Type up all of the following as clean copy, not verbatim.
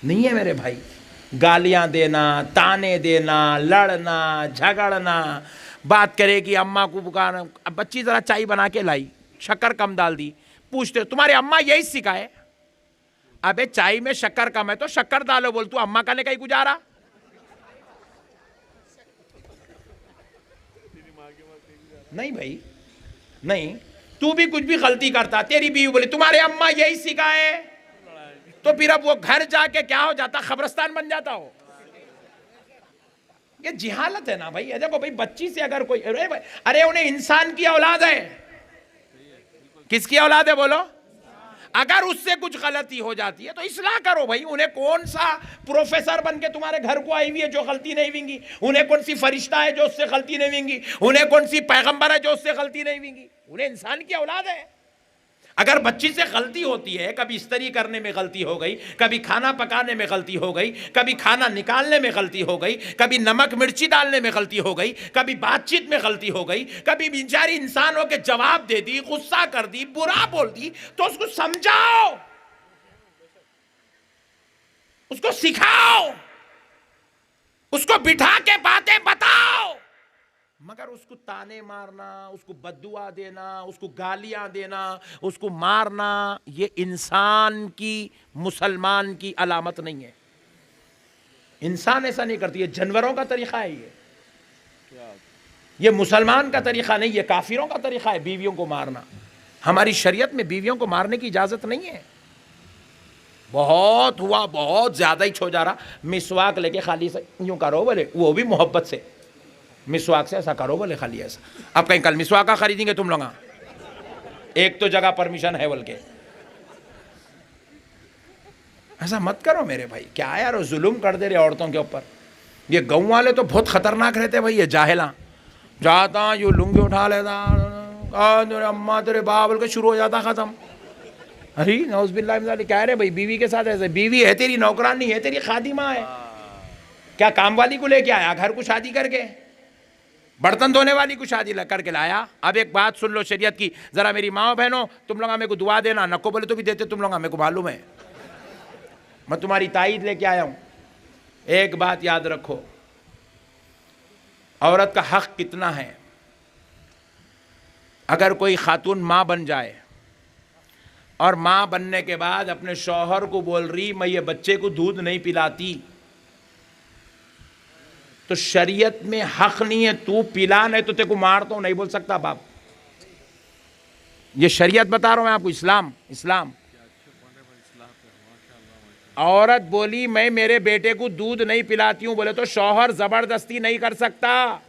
नहीं है मेरे भाई। गालियां देना, ताने देना, लड़ना झगड़ना, बात करे कि अम्मा को पुकारना। अब बच्ची जरा चाय बना के लाई, शक्कर कम डाल दी, पूछते तुम्हारी अम्मा यही सिखाए? अबे चाय में शक्कर कम है तो शक्कर डालो, बोल तू अम्मा का ने कहीं गुजारा। नहीं भाई नहीं, तू भी कुछ भी गलती करता, तेरी बीवी बोली तुम्हारे अम्मा यही सिखाए, तो फिर अब वो घर जाके क्या हो जाता, खबरस्तान बन जाता हो। ये जिहालत है ना भाई। देखो भाई, बच्ची से अगर कोई, अरे उन्हें इंसान की औलाद है। किसकी औलाद है बोलो? अगर उससे कुछ गलती हो जाती है तो इस्लाह करो भाई। उन्हें कौन सा प्रोफेसर बन के तुम्हारे घर को आई हुई है जो गलती नहीं होंगी? उन्हें कौन सी फरिश्ता है जो उससे गलती नहीं होंगी? उन्हें कौन सी पैगंबर है जो उससे गलती नहीं होंगी? उन्हें इंसान की औलाद है। अगर बच्ची से गलती होती है, कभी इस्त्री करने में गलती हो गई, कभी खाना पकाने में गलती हो गई, कभी खाना निकालने में गलती हो गई, कभी नमक मिर्ची डालने में गलती हो गई, कभी बातचीत में गलती हो गई, कभी बेचारी इंसान हो के जवाब दे दी, गुस्सा कर दी, बुरा बोल दी, तो उसको समझाओ, उसको सिखाओ, उसको बिठा के बातें बताओ। मगर उसको ताने मारना, उसको बद्दुआ देना, उसको गालियां देना, उसको मारना, ये इंसान की, मुसलमान की अलामत नहीं है। इंसान ऐसा नहीं करती, ये जानवरों का तरीका है। ये मुसलमान का तरीका नहीं, ये काफिरों का तरीका है बीवियों को मारना। हमारी शरीयत में बीवियों को मारने की इजाजत नहीं है। बहुत हुआ, बहुत ज्यादा ही छो जा रहा, मिसवाक लेके खाली से यूं करो बोले, वो भी मोहब्बत से, मिसवाक से ऐसा करो बोले, खाली ऐसा। अब कहीं कल मिसवाका खरीदेंगे तुम लोग? एक तो जगह परमिशन है बोल के, ऐसा मत करो मेरे भाई। क्या यार जुल्म कर दे रहे औरतों के ऊपर। ये गाँव वाले तो बहुत खतरनाक रहते भाई। ये जाहिला जाता यू लुंगी उठा लेता, तेरे अम्मा तेरे बाप बोल के शुरू हो जाता, खत्म। अरे नौज़बिल्लाह मिन ज़ालिक। क्या रे भाई, बीवी के साथ ऐसे? बीवी है तेरी नौकरानी है, तेरी खादिमा है। क्या काम वाली को लेके आया घर को शादी करके? बर्तन धोने वाली को शादी करके लाया? अब एक बात सुन लो शरीयत की, जरा मेरी माँ बहनों, तुम लोग मेरे को दुआ देना, नको बोले तो भी देते तुम लोग, मेरे को मालूम है, मैं तुम्हारी ताईद लेके आया हूं। एक बात याद रखो, औरत का हक कितना है। अगर कोई खातून माँ बन जाए और माँ बनने के बाद अपने शौहर को बोल रही मैं ये बच्चे को दूध नहीं पिलाती, तो शरीयत में हक नहीं है, तू पिला नहीं तो तेरे को मारता हूं, नहीं बोल सकता बाप। ये शरीयत बता रहा हूं मैं आपको, इस्लाम। औरत बोली मैं मेरे बेटे को दूध नहीं पिलाती हूं, बोले तो शौहर जबरदस्ती नहीं कर सकता,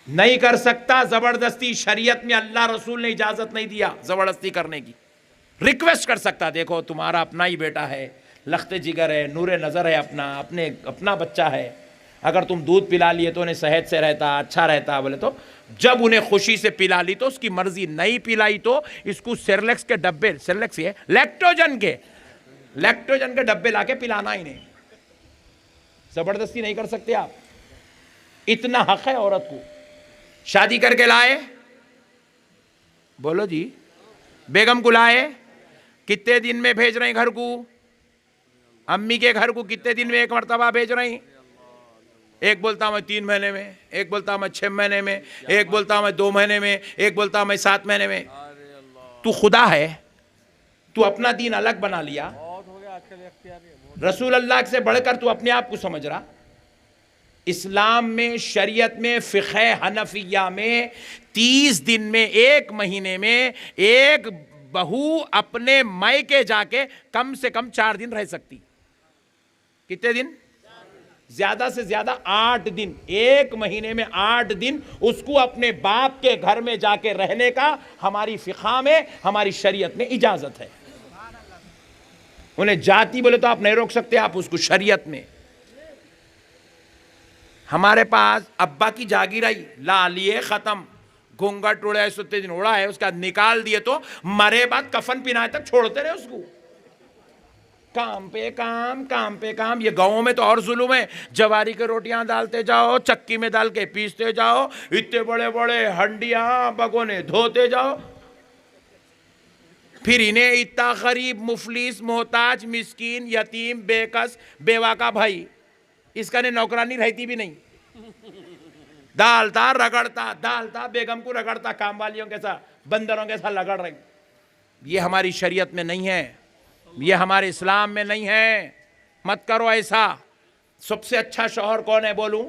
नहीं कर सकता जबरदस्ती। शरीयत में अल्लाह रसूल ने इजाजत नहीं दिया जबरदस्ती करने की। रिक्वेस्ट कर सकता, देखो तुम्हारा अपना ही बेटा है, लख्ते जिगर है, नूरे नज़र है, अपना बच्चा है, अगर तुम दूध पिला लिए तो उन्हें सेहत से रहता, अच्छा रहता। बोले तो जब उन्हें खुशी से पिला ली तो उसकी मर्जी, नहीं पिलाई तो इसको सेरेलेक्स के डब्बे, सेरेलेक्स ये लैक्टोजन के डब्बे लाके पिलाना ही नहीं, जबरदस्ती नहीं कर सकते आप। इतना हक है औरत को। शादी करके लाए, बोलो जी, बेगम को लाए, कितने दिन में भेज रहे हैं घर को? अम्मी के घर को कितने दिन में एक मरतबा भेज रहे हैं? एक बोलता मैं 3 महीने में, एक बोलता मैं 6 महीने में, एक बोलता मैं 2 महीने में, एक बोलता मैं 7 महीने में। तू खुदा है, तू अपना दीन अलग बना लिया, रसूल अल्लाह से बढ़कर तू अपने आप को समझ रहा। इस्लाम में, शरीयत में, फ़िक़्ह हनफिया में 30 दिन में, 1 महीने में एक बहू अपने मायके जाके कम से कम 4 दिन रह सकती। कितने दिन? ज्यादा से ज्यादा 8 दिन। 1 महीने में 8 दिन उसको अपने बाप के घर में जाके रहने का हमारी फ़िक़्ह में, हमारी शरीयत में इजाजत है। उन्हें जाति बोले तो आप नहीं रोक सकते, आप उसको शरीयत में। हमारे पास अब्बा की जागीर आई, ला लिए खत्म, घूंघट उड़ा है, सुत्ते दिन उड़ा है, उसके बाद निकाल दिए तो मरे बाद कफन पिनाए तक छोड़ते रहे उसको। काम पे काम। ये गाँवों में तो और जुल्म है, जवारी के रोटियां डालते जाओ, चक्की में डाल के पीसते जाओ, इतने बड़े बड़े हंडियां बगोने धोते जाओ। फिर इन्हें इतना गरीब, मुफलिस, मोहताज, मिस्कीन, यतीम, बेकस, बेवा का भाई, इसका ने नौकरानी रहती भी नहीं, डालता रगड़ता बेगम को रगड़ता, काम वालियों के साथ, बंदरों के साथ रगड़ रही। ये हमारी शरीयत में नहीं है, ये हमारे इस्लाम में नहीं है, मत करो ऐसा। सबसे अच्छा शौहर कौन है बोलूं?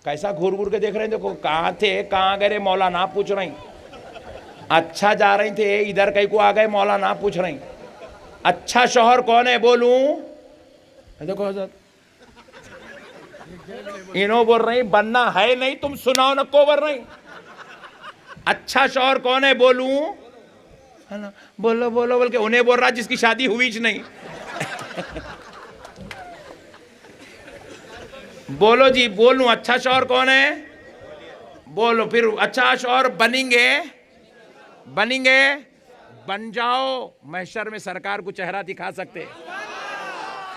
कैसा घूर घूर के देख रहे हैं, देखो कहाँ थे कहाँ गए मौला ना पूछ रही, अच्छा जा रही थे इधर कहीं को आ गए मौला ना पूछ रही। अच्छा शौहर कौन है बोलूं? देखो हजरत इनो बोल रही बनना है नहीं, तुम सुनाओ न को बोल रही। अच्छा शौहर कौन है बोलूं? है ना, बोलो बोलो बोल के उन्हें बोल रहा जिसकी शादी हुई ज नहीं। बोलो जी, बोलूं अच्छा शौहर कौन है? बोलो फिर अच्छा शौहर बनेंगे, बन जाओ, महशर में सरकार को चेहरा दिखा सकते,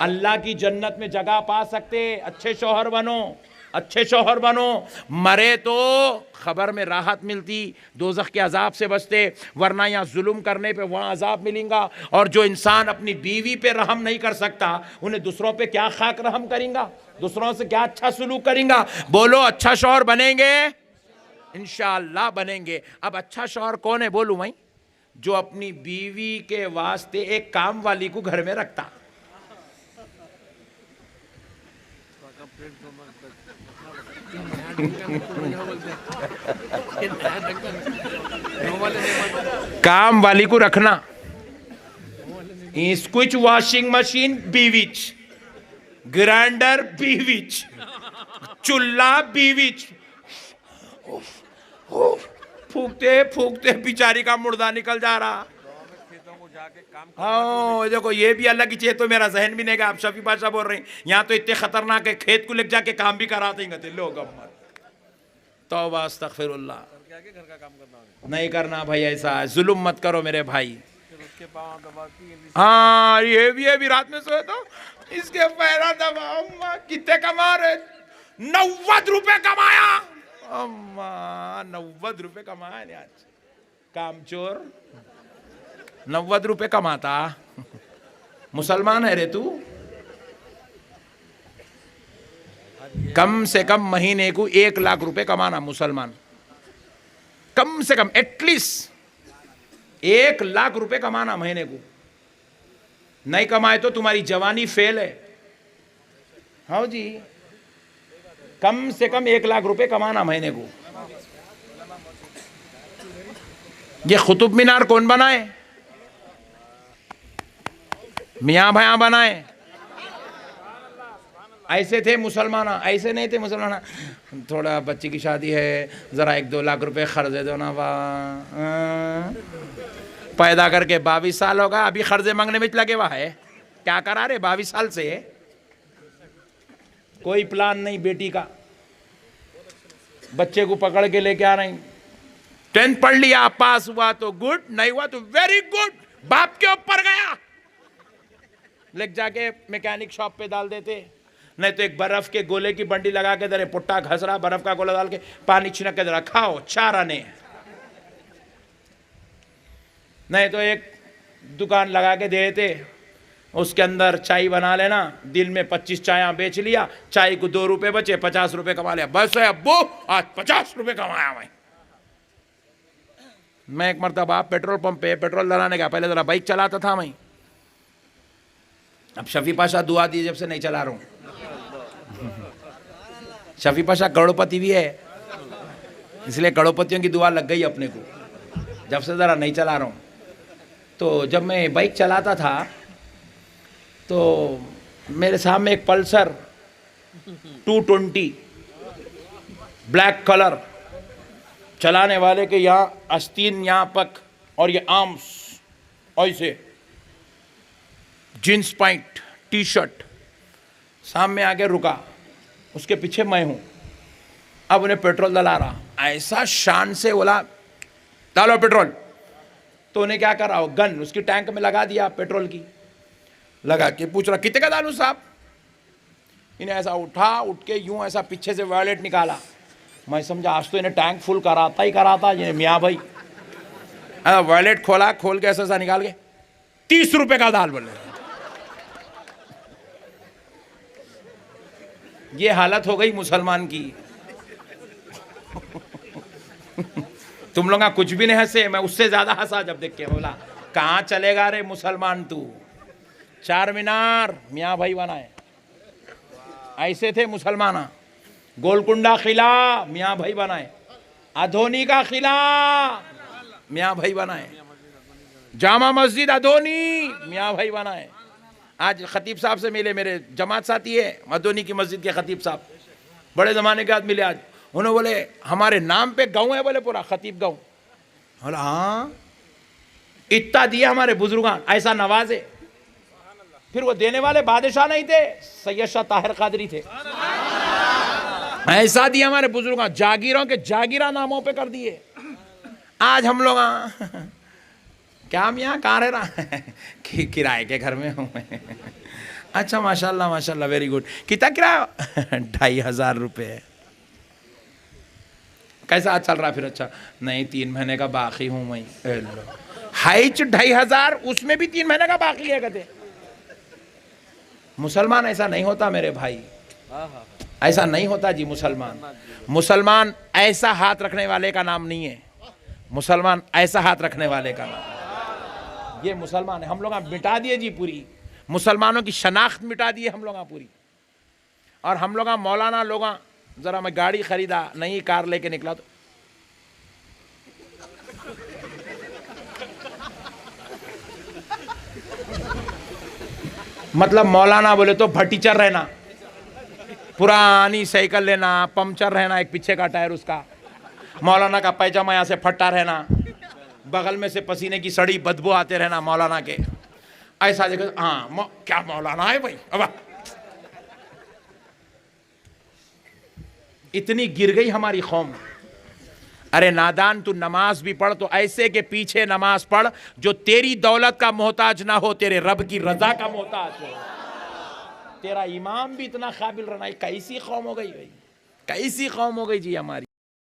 अल्लाह की जन्नत में जगह पा सकते। अच्छे शौहर बनो, अच्छे शौहर बनो। मरे तो खबर में राहत मिलती, दोज़ख के अजाब से बचते, वरना यहाँ जुल्म करने पे वहाँ अजाब मिलेगा। और जो इंसान अपनी बीवी पे रहम नहीं कर सकता, उन्हें दूसरों पे क्या खाक रहम करेंगा, दूसरों से क्या अच्छा सलूक करेंगा? बोलो अच्छा शौहर बनेंगे, इंशाअल्लाह बनेंगे। अब अच्छा शौहर कौन है बोलूं भाई? जो अपनी बीवी के वास्ते एक काम वाली को घर में रखता। काम वाली को रखना, स्विच वॉशिंग मशीन बीविच, ग्राइंडर बीविच, चूल्हा बीविच, फूकते फूकते बेचारी का मुर्दा निकल जा रहा। हाँ देखो ये भी अलग ही चीज, तो मेरा जहन भी नहीं गया। आप शफी बादशाह बोल रहे हैं यहाँ तो इतने खतरनाक है, खेत को लेके जाके काम भी कराते हैं लोग। अब तौबा अस्तगफिरुल्लाह, नहीं करना भाई, ऐसा जुल्म मत करो मेरे भाई। हाँ ये भी रात में सोए तो इसके पैरा दबा। अम्मा कितने कमा रहे? 90 रुपए कमाया। अम्मा 90 रुपए कमाया ने आज, कामचोर 90 रुपए कमाता। मुसलमान है रे तू? कम से कम महीने को 1 लाख रुपए कमाना मुसलमान, कम से कम एटलीस्ट 1 लाख रुपए कमाना महीने को। नहीं कमाए तो तुम्हारी जवानी फेल है। हाँ जी, कम से कम 1 लाख रुपए कमाना महीने को। ये कुतुब मीनार कौन बनाए? मियाँ भैया बनाए। ऐसे थे मुसलमान, ऐसे नहीं थे मुसलमान। थोड़ा बच्ची की शादी है, जरा 1-2 लाख रुपए खर्चे दो ना, पैदा करके 22 साल होगा, अभी खर्चे मांगने में लगे हुआ है। क्या करा रहे 22 साल से? कोई प्लान नहीं बेटी का, बच्चे को पकड़ के लेके आ रही। 10th पढ़ लिया, पास हुआ तो गुड, नहीं हुआ तो वेरी गुड, बाप के ऊपर गया, लेके जाके मैकेनिक शॉप पे डाल देते। नहीं तो एक बर्फ के गोले की बंडी लगा के दे, पुट्टा घस रहा, बर्फ का गोला डाल के पानी छिड़क के दे रहा, खाओ 4 आने। नहीं तो एक दुकान लगा के दे देते, उसके अंदर चाय बना लेना, दिन में 25 चाय बेच लिया, चाय को 2 रुपए बचे, 50 रुपए कमा लिया। बस है अब्बू, आज 50 रुपए कमाया मैं एक मरतबा पेट्रोल पंप पे पेट्रोल डलाने का, पहले जरा बाइक चलाता था मैं, अब शफी पाशा दुआ दी जब से नहीं चला रहा हूँ। शफी पाशा करोड़पति भी है, इसलिए करोड़पतियों की दुआ लग गई अपने को, जब से ज़रा नहीं चला रहा हूँ। तो जब मैं बाइक चलाता था तो मेरे सामने एक पल्सर 220 ब्लैक कलर, चलाने वाले के यहाँ आस्तीन यहाँ पक और ये आर्म्स ऐसे, जींस पैंट टी शर्ट, सामने आके रुका, उसके पीछे मैं हूँ। अब उन्हें पेट्रोल डला रहा, ऐसा शान से बोला डालो पेट्रोल। तो उन्हें क्या कर रहा हो, गन उसकी टैंक में लगा दिया, पेट्रोल की लगा के पूछ रहा कितने का डालूं साहब। इन्हें ऐसा उठ के यूं ऐसा पीछे से वॉलेट निकाला। मैं समझा आज तो इन्हें टैंक फुल कराता ही कराता ये मियाँ भाई। वॉलेट खोला, खोल के ऐसा निकाल के 30 रुपए का दाल बोले। ये हालत हो गई मुसलमान की। तुम लोग कुछ भी नहीं हंसे, मैं उससे ज्यादा हंसा जब देख के। बोला कहाँ चलेगा रे मुसलमान तू। चार मीनार मियाँ भाई बनाए, ऐसे थे मुसलमान। गोलकुंडा किला मियाँ भाई बनाए, अधोनी का किला मियाँ भाई बनाए, जामा मस्जिद अधोनी मियाँ भाई बनाए। आज खतीब साहब से मिले, मेरे जमात साथी है अधोनी की मस्जिद के खतीब साहब, बड़े ज़माने के बाद मिले आज। उन्होंने बोले हमारे नाम पे गाँव है, बोले पूरा खतीब गाँव। बोला हाँ, इतना दिया हमारे बुजुर्गान, ऐसा नवाजे। फिर वो देने वाले बादशाह नहीं थे, सैयद शाह ताहिर कादरी थे। ऐसा दिया हमारे बुजुर्गान, जागीरों के जागीरा नामों पे कर दिए। आज हम लोग क्या मियाँ कहाँ रह रहा है? किराए के घर में हूँ मैं। अच्छा माशाल्लाह माशाल्लाह, वेरी गुड। कितना किराया? 2500 रुपये। कैसा चल रहा फिर? अच्छा नहीं, 3 महीने का बाकी हूँ मैं। हाइच 2500, उसमें भी 3 महीने का बाकी है कहते। मुसलमान ऐसा नहीं होता मेरे भाई, ऐसा नहीं होता जी। मुसलमान ऐसा हाथ रखने वाले का नाम नहीं है। मुसलमान ऐसा हाथ रखने वाले का नाम, ये मुसलमान है। हम लोग मिटा दिए जी, पूरी मुसलमानों की शनाख्त मिटा दी है हम लोग पूरी। और हम लोग मौलाना लोग, जरा मैं गाड़ी खरीदा, नई कार लेके निकला तो मतलब मौलाना बोले तो भटीचर रहना, पुरानी साइकिल लेना, पंचर रहना, एक पीछे का टायर उसका, मौलाना का पैजामा यहाँ से फटा रहना, बगल में से पसीने की सड़ी बदबू आते रहना मौलाना के। ऐसा देखो हाँ क्या मौलाना है भाई। अब इतनी गिर गई हमारी कौम। अरे नादान, तू नमाज भी पढ़ तो ऐसे के पीछे नमाज पढ़ जो तेरी दौलत का मोहताज ना हो, तेरे रब की रजा का मोहताज हो। तेरा इमाम भी इतना काबिल रहना। कैसी कौम हो गई भाई, कैसी कौम हो गई जी हमारी।